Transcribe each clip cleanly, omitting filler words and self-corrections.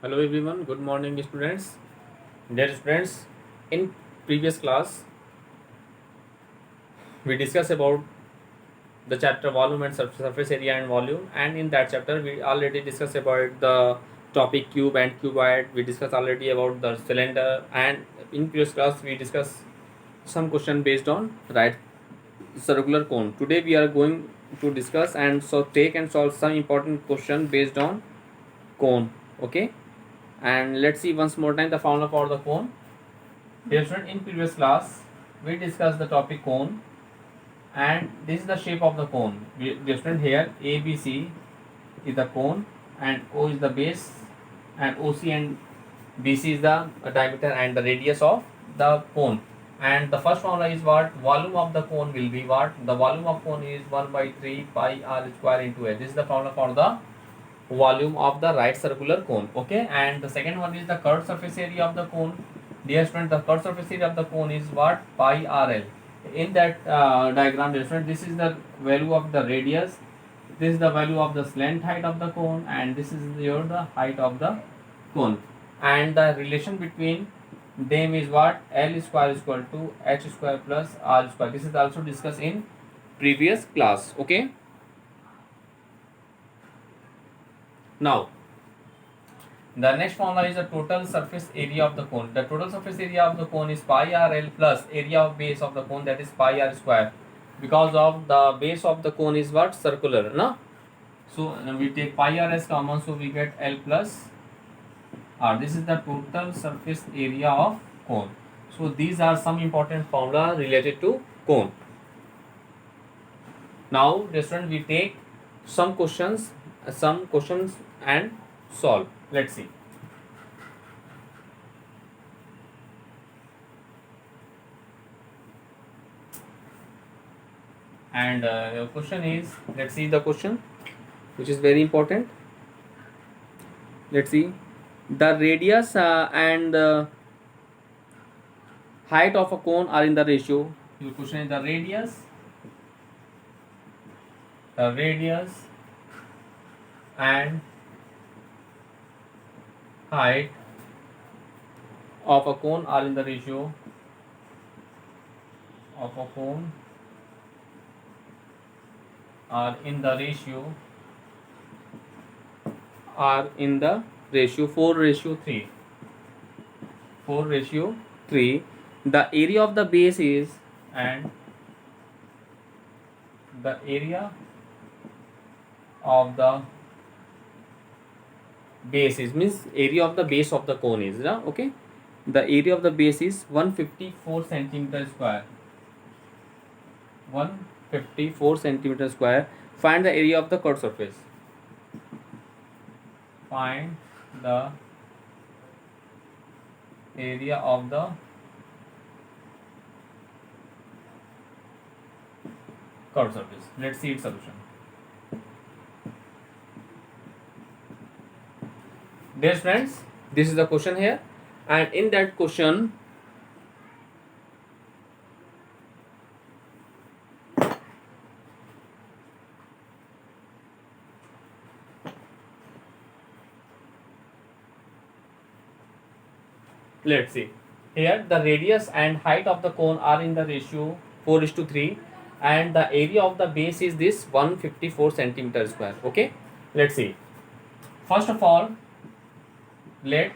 Hello everyone, good morning students. Dear students, in previous class we discussed about the chapter volume and surface area and volume, and in that chapter we already discussed about the topic cube and cuboid. We discussed already about the cylinder, and in previous class we discussed some question based on right circular cone. Today we are going to discuss and so take and solve some important question based on cone. Okay, and let's see once more time the formula for the cone. Dear student, in previous class we discussed the topic cone, and this is the shape of the cone. Dear student, here ABC is the cone and O is the base and OC and BC is the diameter and the radius of the cone. And the first formula is what? Volume of the cone will be what? The volume of cone is 1 by 3 pi r square into a. This is the formula for the volume of the right circular cone. Okay, and the second one is the curved surface area of the cone. Dear student, the curved surface area of the cone is what? Pi rl. In that diagram, dear student, this is the value of the radius, this is the value of the slant height of the cone, and this is your the height of the cone, and the relation between them is what? L square is equal to h square plus r square. This is also discussed in previous class. Okay, now the next formula is the total surface area of the cone. The total surface area of the cone is pi rl plus area of base of the cone, that is pi r square, because of the base of the cone is what? Circular, no? So we take pi r as common, so we get L plus R. This is the total surface area of cone. So these are some important formula related to cone. Now, dear student, we take some questions and solve. Let's see. And your question is, let's see the question, which is very important. Let's see. The radius and the height of a cone are in the ratio. Your question is the radius and height of a cone are in the ratio of a cone are in the ratio 4:3. 4:3. The area of the base is, and the area of the base is, means area of the base of the cone is, okay, the area of the base is 154 centimeter square. 154 centimeter square. Find the area of the curved surface. Find the area of the curved surface. Let's see its solution. Dear friends, this is the question here, and in that question let's see. Here the radius and height of the cone are in the ratio 4:3, and the area of the base is this 154 centimeter square. Okay, let's see. First of all, let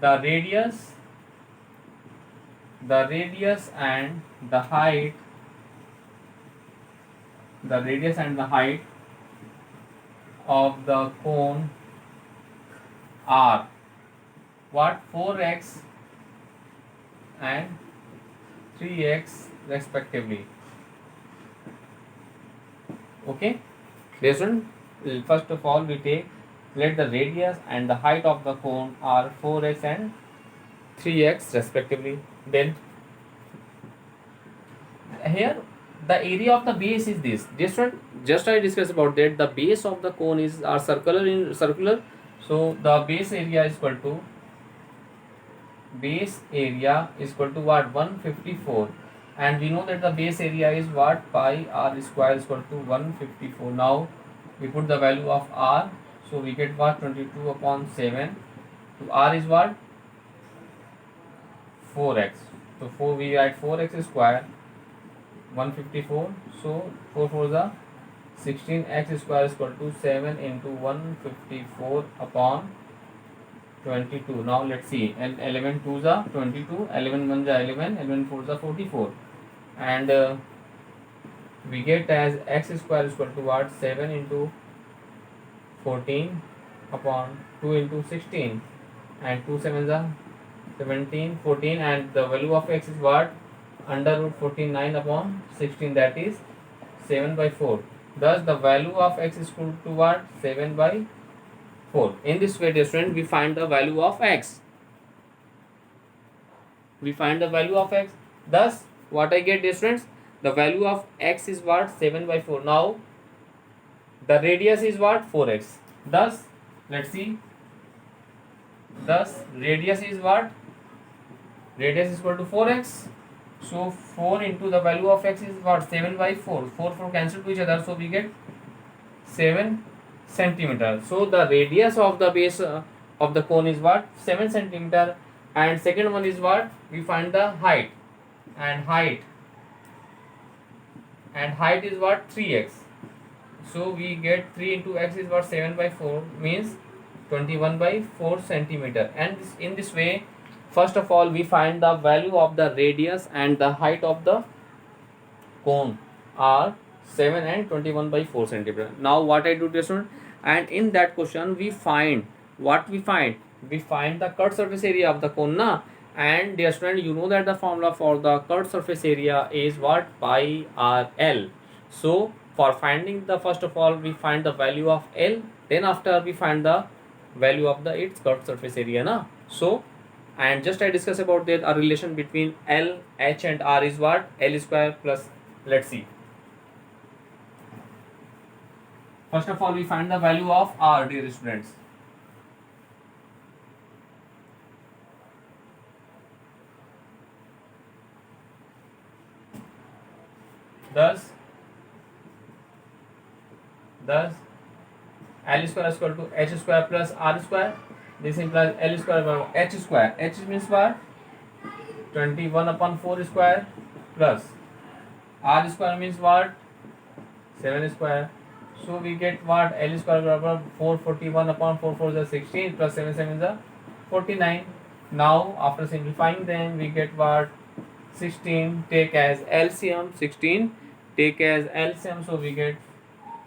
the radius and the height of the cone are what? 4x and 3x respectively. Okay, listen, first of all we take, let the radius and the height of the cone are 4x and 3x respectively. Then here the area of the base is this. Just I discussed about that. The base of the cone is are circular. So the base area is equal to what? 154, and we know that the base area is what? Pi r square is equal to 154. Now we put the value of r, So we get what, 22 upon 7. So r is what, 4x. So 4, we write 4x square 154. So 4 4 the 16x square is equal to 7 into 154 upon 22. Now let's see, and 11 2 the 22, 11 1 the 11, 11 4 the 44, and we get as x square is equal to what, 7 into 14 upon 2 into 16, and 2 7 the 17 14, and the value of x is what, under root 49 upon 16, that is 7 by 4. Thus the value of x is equal to what, 7 by 4. In this way, dear student, we find the value of x. We find the value of x. Thus, what I get, dear students, the value of x is what, 7 by 4. Now, the radius is what, 4x. Thus, let's see. Thus, radius is what? Radius is equal to 4x. So, 4 into the value of x is what, 7 by 4. 4 4 cancel to each other. So, we get 7 centimeter. So, the radius of the base of the cone is what? 7 centimeter. And second one is what? We find the height. And height is what? 3x. So we get 3 into x is what? 7 by 4, means 21 by 4 centimeter. And in this way, first of all, we find the value of the radius and the height of the cone are 7 and 21 by 4 centimeter. Now what I do, student, and in that question we find what we find. We find the cut surface area of the cone, na? And dear student, you know that the formula for the cut surface area is what? Pi r l. So for finding the, first of all, we find the value of L, then after we find the value of the its cut surface area, na? So, and just I discuss about that a relation between L, H and R is what? L square plus, let's see. First of all, we find the value of R, dear students. Thus L square is equal to H square plus R square. This implies L square by H square. H means what? 21 upon 4 square plus R square means what? 7 square. So we get what? L square barabar 441 upon 4 4 is 16 plus 7 7 is 49. Now after simplifying them, we get what? 16 take as LCM. 16 take as LCM. So we get,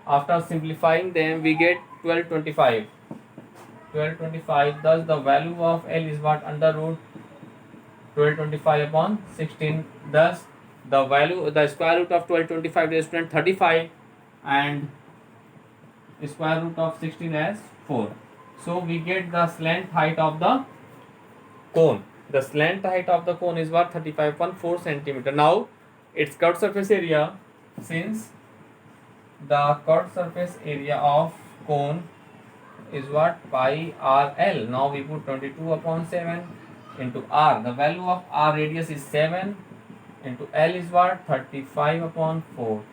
after simplifying them, we get 1225. 1225. Thus the value of L is what? Under root 1225 upon 16. Thus the value, the square root of 1225 is 35, and square root of 16 as 4. So we get the slant height of the cone. The slant height of the cone is what? 35.4 centimeter. Now its cut surface area, since the cut surface area of cone is what? Pi r l. Now we put 22 upon 7 into r. The value of r radius is 7 into l is what? 35 upon 4.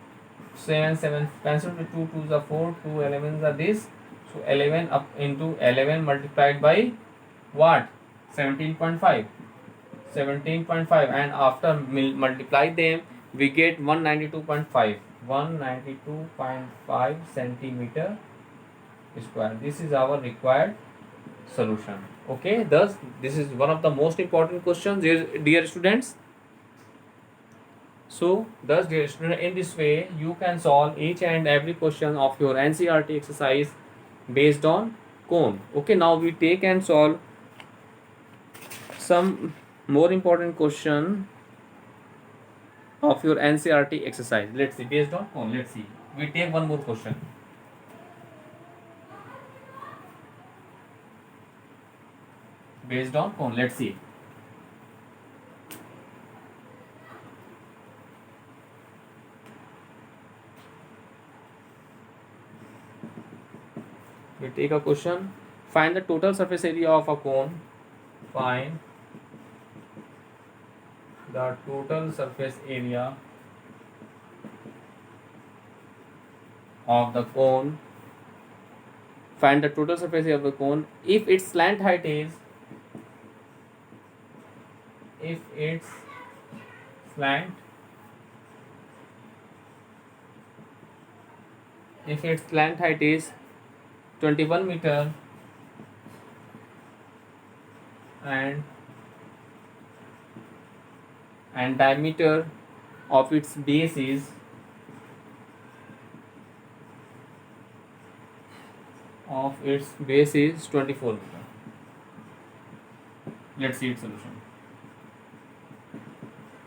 7 7 cancel to 2 2 is a 4, 2 11s are this. So 11 up into 11 multiplied by what? 17.5. 17.5, and after multiply them, we get 192.5. 192.5 centimeter square. This is our required solution. Okay, thus this is one of the most important questions, dear students. So thus, dear student, in this way you can solve each and every question of your NCERT exercise based on cone. Okay, now we take and solve some more important question of your NCERT exercise. Let's see, based on cone. Let's see, we take one more question. Based on cone, let's see. We take a question. Find the total surface area of a cone. Find the total surface area of the cone Find the total surface area of the cone if its slant height is, if its slant if its slant height is 21 meter and diameter of its base is 24 meter. Let's see its solution.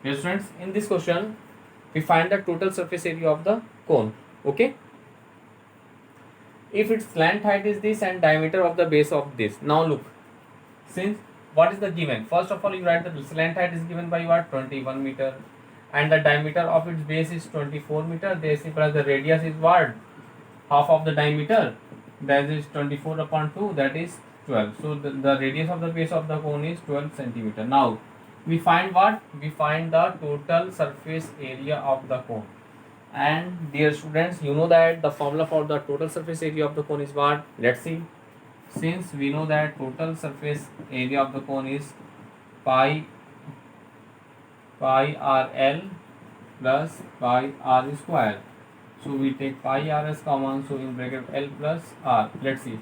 Yes friends, in this question we find the total surface area of the cone. Okay, if its slant height is this and diameter of the base of this. Now look, since what is the given, first of all you write the slant height is given by what, 21 meter, and the diameter of its base is 24 meter. This plus the radius is what, half of the diameter, that is 24 upon 2, that is 12. So the radius of the base of the cone is 12 centimeter. Now we find what, we find the total surface area of the cone. And dear students, you know that the formula for the total surface area of the cone is what? Let's see. Since we know that total surface area of the cone is pi RL plus pi R square. So we take pi R as common, so in bracket L plus R. Let's see,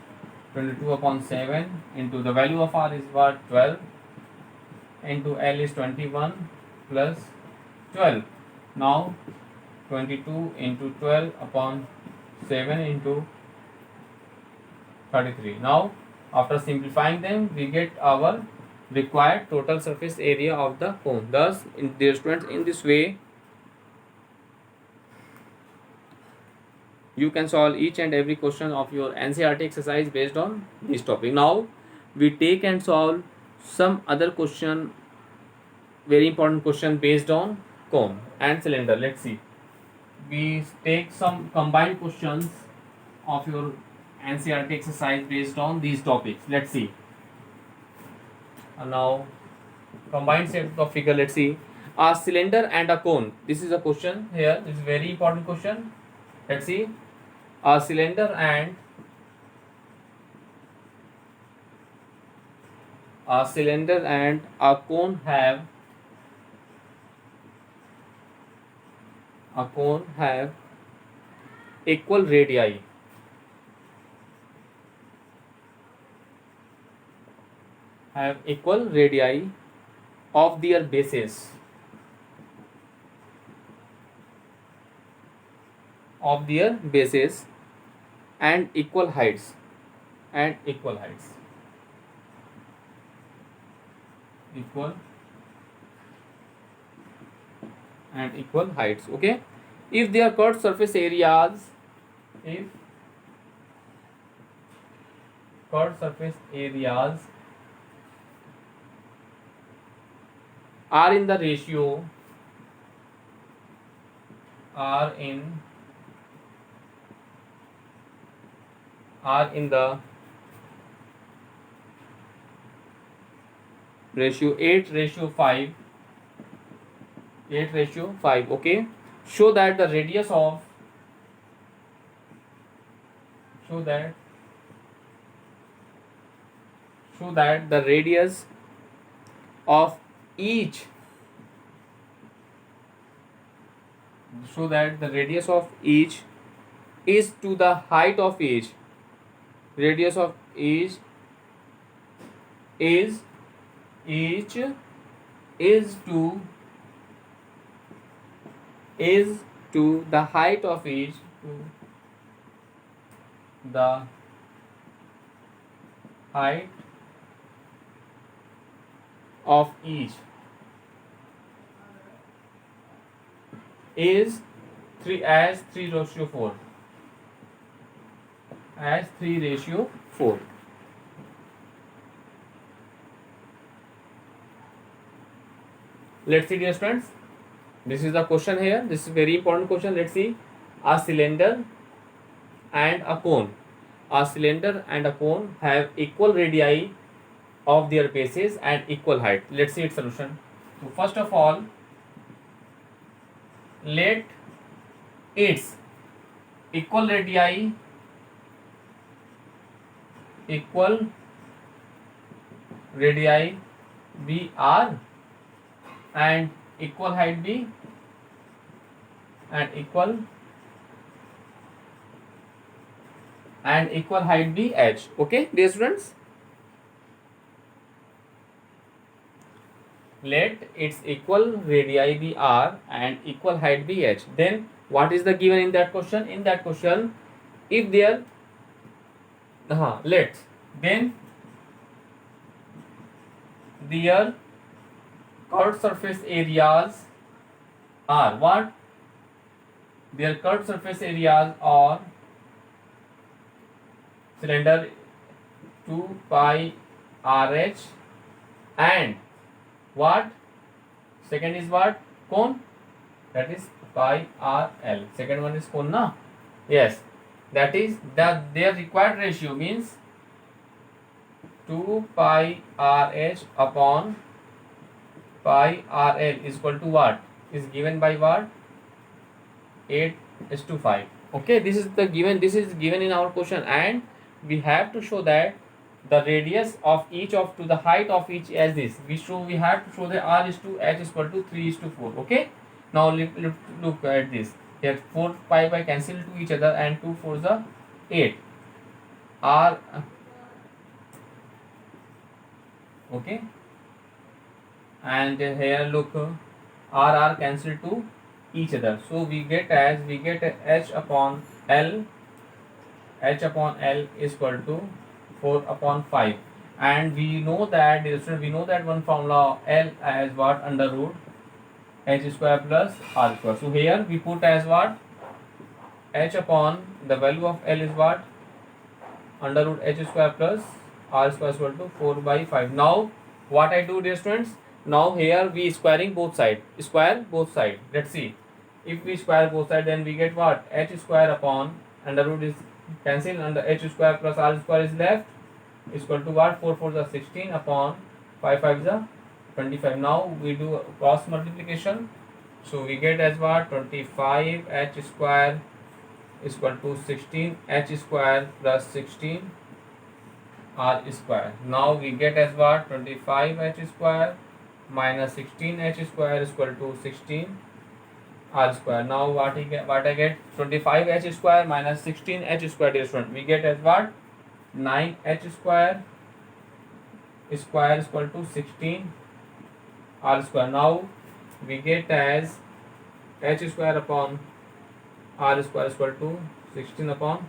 22 upon 7 into the value of R is what, 12, into L is 21 plus 12. Now 22 into 12 upon 7 into 33. Now after simplifying them we get our required total surface area of the cone. Thus, dear students, in this way you can solve each and every question of your NCERT exercise based on this topic. Now we take and solve some other question, very important question based on cone and cylinder. Let's see, we take some combined questions of your NCERT exercise based on these topics. Let's see. Now combined set of figure. Let's see, a cylinder and a cone. This is a question here. This is very important question. Let's see, a cylinder and a cone have equal radii. Have equal radii of their bases, and equal heights, equal heights. Okay, if their curved surface areas, are in the ratio, are in the ratio 8:5, okay, show that the radius of each is to the height of each. Radius of each is to the height of each, is 3:4. Let's see, dear students, this is the question here. This is a very important question. Let's see, a cylinder and a cone have equal radii of their bases and equal height. Let's see its solution. So first of all, let its equal radii equal radii be r and equal height be and equal height be h. Okay, dear students, let its equal radii be r and equal height be h. Then what is the given in that question? In that question, if there let then their curved surface areas are what? Their curved surface areas are cylinder 2 pi rh and what? Second is what? Cone, that is pi rl. Second one is cone, na? Yes, that is that their required ratio means 2 pi rh upon pi rl is equal to what? Is given by what? 8:5. Okay, this is the given. This is given in our question, and we have to show that the radius of each of to the height of each as this. We have to show that r is to h is equal to 3:4. Okay. Now look at this. Here 4 pi cancel to each other and 2 4s are 8. R okay, and here look r cancel to each other, so we get h upon l is equal to 4 upon 5, and we know that one formula L as what? Under root h square plus r square. So here we put as what? H upon the value of L is what? Under root h square plus r square is equal to 4 by 5. Now what I do, dear students? Now here we squaring both side. Square both side. Let's see. If we square both side, then we get what? H square upon under root is cancel, under h square plus r square is left is equal to what? 4 4 is 16 upon 5 5 is 25. Now we do cross multiplication, so we get as what? 25 h square is equal to 16 h square plus 16 r square. Now we get as what? 25 h square minus 16 h square is equal to 16 r square. Now what I get? 25 h square minus 16 h square, dear student. We get as what? 9 h square is equal to 16 r square. Now we get as h square upon r square is equal to 16 upon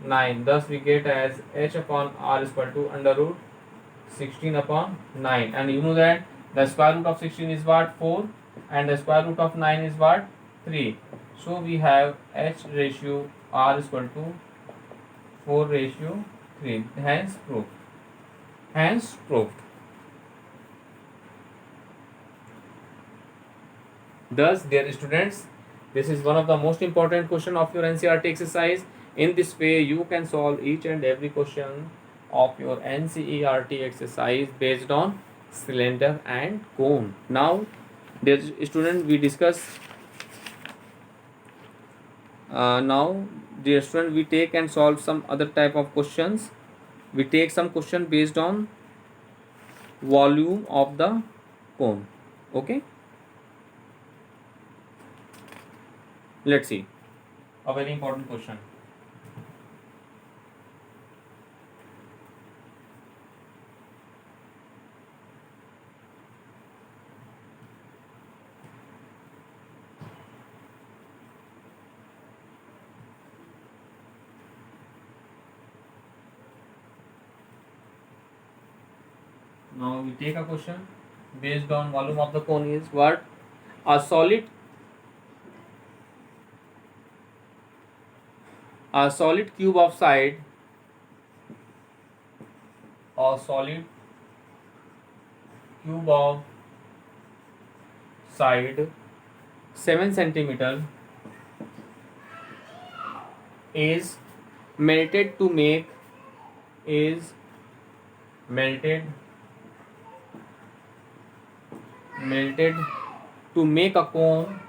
9. Thus we get as h upon r is equal to under root 16 upon 9. And you know that the square root of 16 is what? 4, and the square root of 9 is what? 3. So we have h ratio r is equal to 4 ratio 3. Hence proved. Hence proved. Thus, dear students, this is one of the most important question of your NCERT exercise. In this way, you can solve each and every question of your NCERT exercise based on cylinder and cone. Now, dear student, we discuss. Now, dear student, we take and solve some other type of questions. We take some question based on volume of the cone. Okay. Let's see. A very important question. Now we take a question based on volume of the cone is what? A solid cube of side, a solid cube of side 7 centimeter is melted to make a cone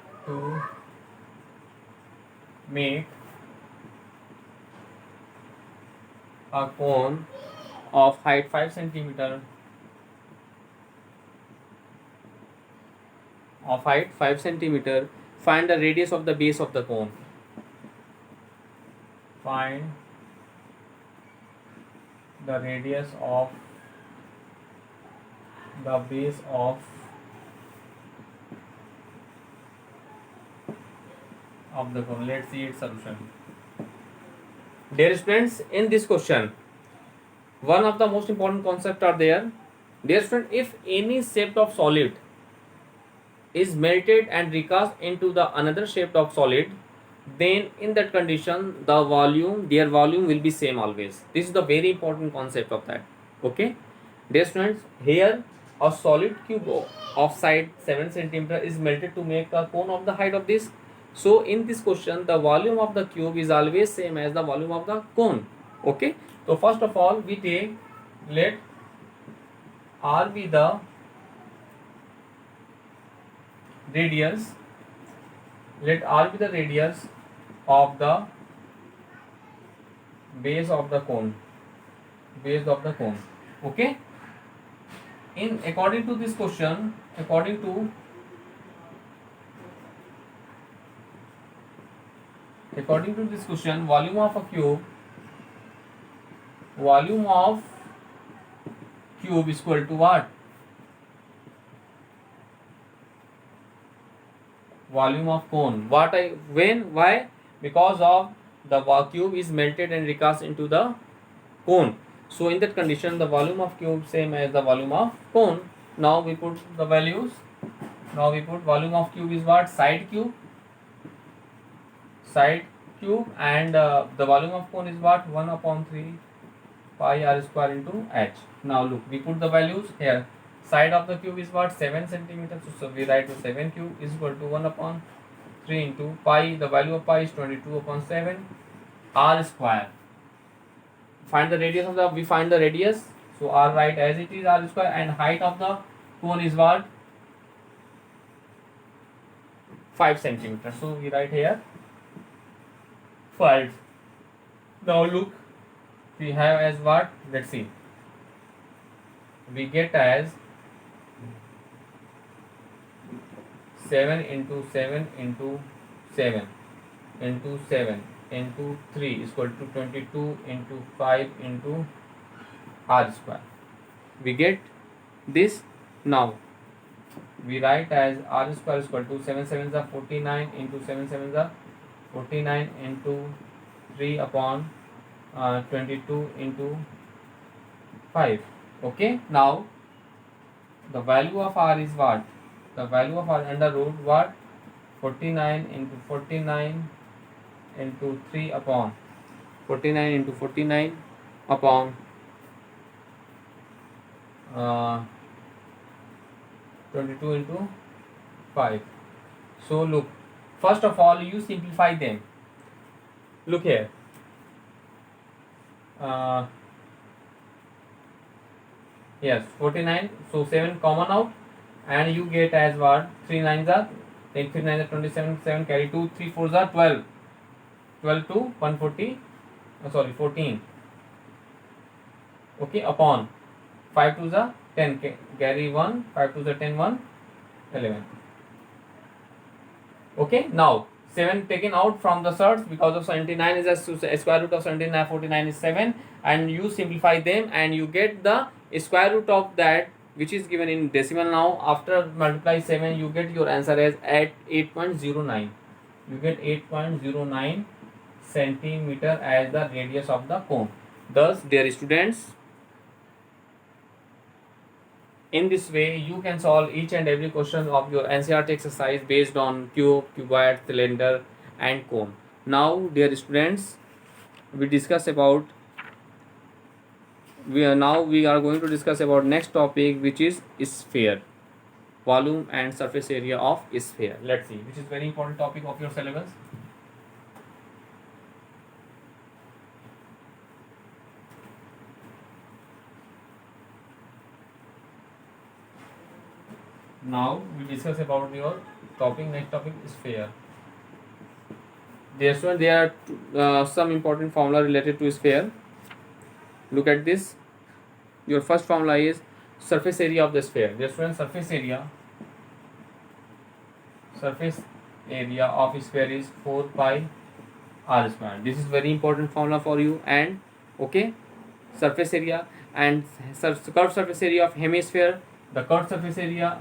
of height 5 centimeter, of height 5 centimeter, find the radius of the base of the cone. Find the radius of the base of the cone. Let's see its solution. Dear students, in this question, one of the most important concepts are there. Dear student, if any shape of solid is melted and recast into the another shape of solid, then in that condition the volume, their volume will be same always. This is the very important concept of that. Okay, dear students, here a solid cube of side 7 centimeter is melted to make a cone of the height of this. So in this question the volume of the cube is always same as the volume of the cone. Okay, so first of all we take, let R be the radius, let R be the radius of the base of the cone, base of the cone. Okay, in according to this question, according to this question, volume of a cube, volume of cube is equal to what? Volume of cone. Why? Because of the cube is melted and recast into the cone. So in that condition the volume of cube same as the volume of cone. Now we put the values. Now we put volume of cube is what? Side cube, and the volume of cone is what? 1/3 pi r square into h. Now look, we put the values here. Side of the cube is what? 7 centimeters. So we write to 7 cube is equal to 1/3 into pi. The value of pi is 22/7 r square. Find the radius of the, we find the radius. So r write as it is, r square, and height of the cone is what? 5 centimeters. So we write here 5. Now look, we have as what? Let's see. We get as 7 into 7 into 7 into 7 into 3 is equal to 22 into 5 into r square. We get this. Now we write as r square is equal to 7 7s are 49 into 7 7s are 49 into 3 upon 22 into 5. Okay, now the value of r is what? The value of r under root what? 49 into 49 into 3 upon 49 into 49 upon 22 into 5. So look, first of all you simplify them. Look here, yes, 49, so 7 common out, and you get as what? 3 9s are, take 3 9s are 27, 7 carry 2, 3 4s are 12, 12 to 140, 14. Okay, upon 5 2s are 10, carry 1, 5 2s are 10, 1 11. Okay, now 7 taken out from the surds because of 79 is a square root of 79, 49 is 7, and you simplify them and you get the square root of that, which is given in decimal. Now after multiply 7 you get your answer as at 8.09. You get 8.09 centimeter as the radius of the cone. Thus, dear students, in this way you can solve each and every question of your NCERT exercise based on cube, cuboid, cylinder and cone. Now dear students, we discuss about, we are going to discuss about next topic, which is sphere, volume and surface area of sphere. Let's see, which is very important topic of your syllabus. Now we discuss about your topic, next topic is sphere. There are some important formula related to sphere. Look at this. your first formula is surface area of the sphere. Dear students, surface area of sphere is 4 pi r square. This is very important formula for you. And okay, surface area and curved surface area of hemisphere. The curved surface area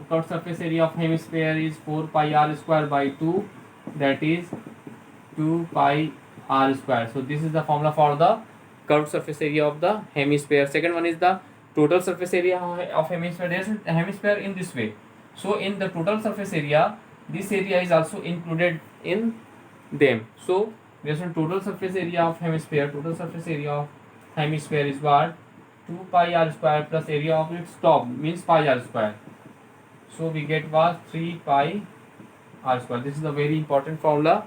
of hemisphere is 4 pi r square by 2, that is 2 pi r square. So this is the formula for the curved surface area of the hemisphere. Second one is the total surface area of hemisphere. There is a hemisphere in this way. So in the total surface area, this area is also included in them. So there is a total surface area of hemisphere. Total surface area of hemisphere is what? 2 pi r square plus area of its top means pi r square. So we get was 3 pi r square. This is a very important formula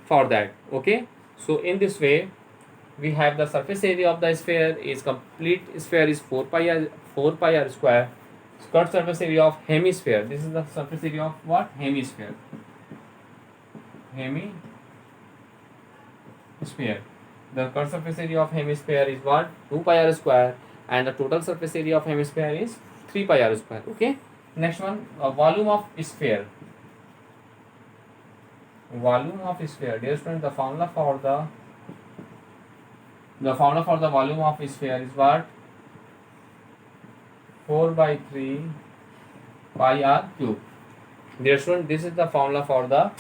for that. Okay. So in this way, we have the surface area of the sphere is complete sphere is 4 pi r square. Curved surface area of hemisphere. This is the surface area of what? Hemisphere. The curved surface area of hemisphere is what? 2 pi r square, and the total surface area of hemisphere is 3 pi r square. Okay. Next one, volume of sphere. Dear student, the formula for the volume of sphere is what? 4 by 3 pi r cube. Dear student, this is the formula for the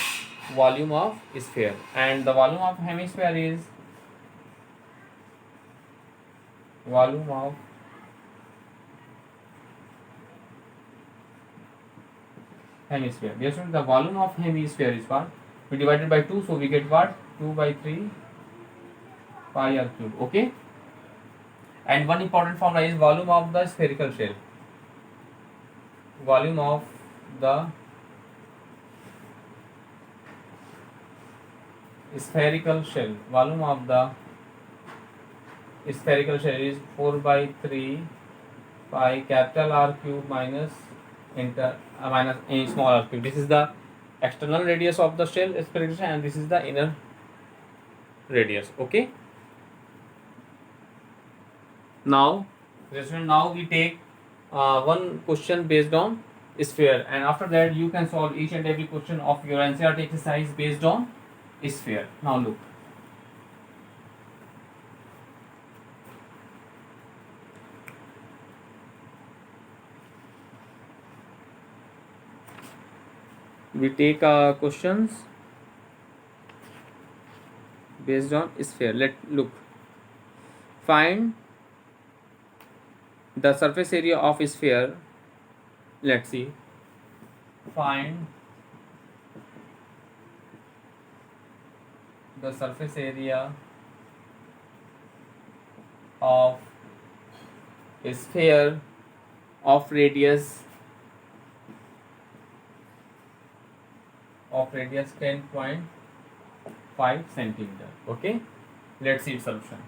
volume of sphere, and the volume of hemisphere is Dear student, the volume of hemisphere is what? We divided by 2, so we get what? 2 by 3 pi r cube. Okay. And one important formula is volume of the spherical shell. Volume of the spherical shell. Volume of the spherical shell is 4 by 3 pi capital R cube minus a small r cube. This is the external radius of the shell spherical shell, and this is the inner radius. Okay. Now we take one question based on sphere, and after that you can solve each and every question of your NCERT exercise based on sphere. Now look. We take questions based on sphere. Look. Find the surface area of sphere. Let's see. Find the surface area of a sphere of radius 10.5 centimeter. Okay. Let's see its solution.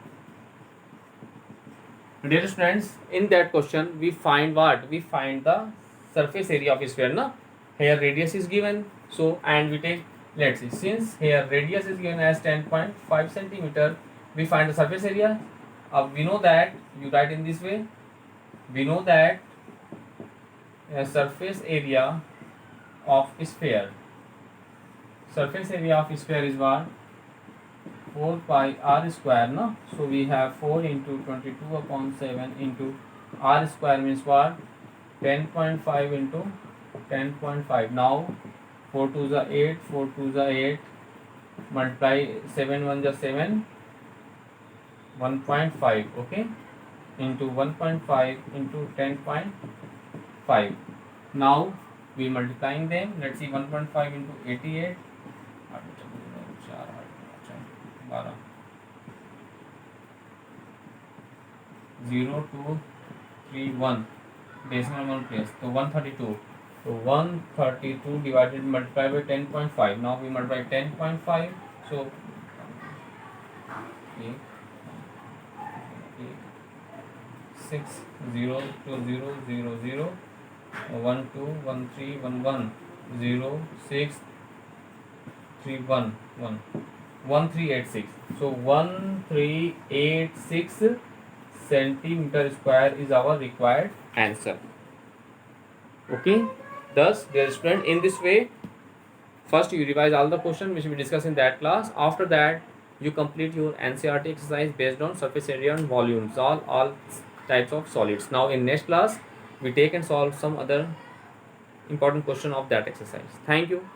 Dear students, in that question we find what? We find the surface area of a sphere. No? Here radius is given. So, and we take, let's see, since here radius is given as 10.5 centimeter, we find the surface area. We know that, you write in this way, we know that surface area of sphere is what? 4 pi r square. No? So we have 4 into 22 upon 7 into r square means what? 10.5 into 10.5. Now 4 2 is 8, 4 2 is 8, multiply 7 1 is 7, 1.5. Okay, into 1.5 into 10.5. Now we multiplying them. Let's see, 1.5 into 88, 0 2 3 1, decimal 1 place, so 132. So 132 divided multiplied by 10.5. Now we multiply 10.5. So 6 0 2 0 0 0 1 2 1 3 1 1 0 6 3 1 1 1386. So 1386 centimeter square is our required answer. Okay, thus dear student, in this way first you revise all the questions which we discussed in that class. After that you complete your NCERT exercise based on surface area and volumes, all types of solids. Now in next class we take and solve some other important question of that exercise. Thank you.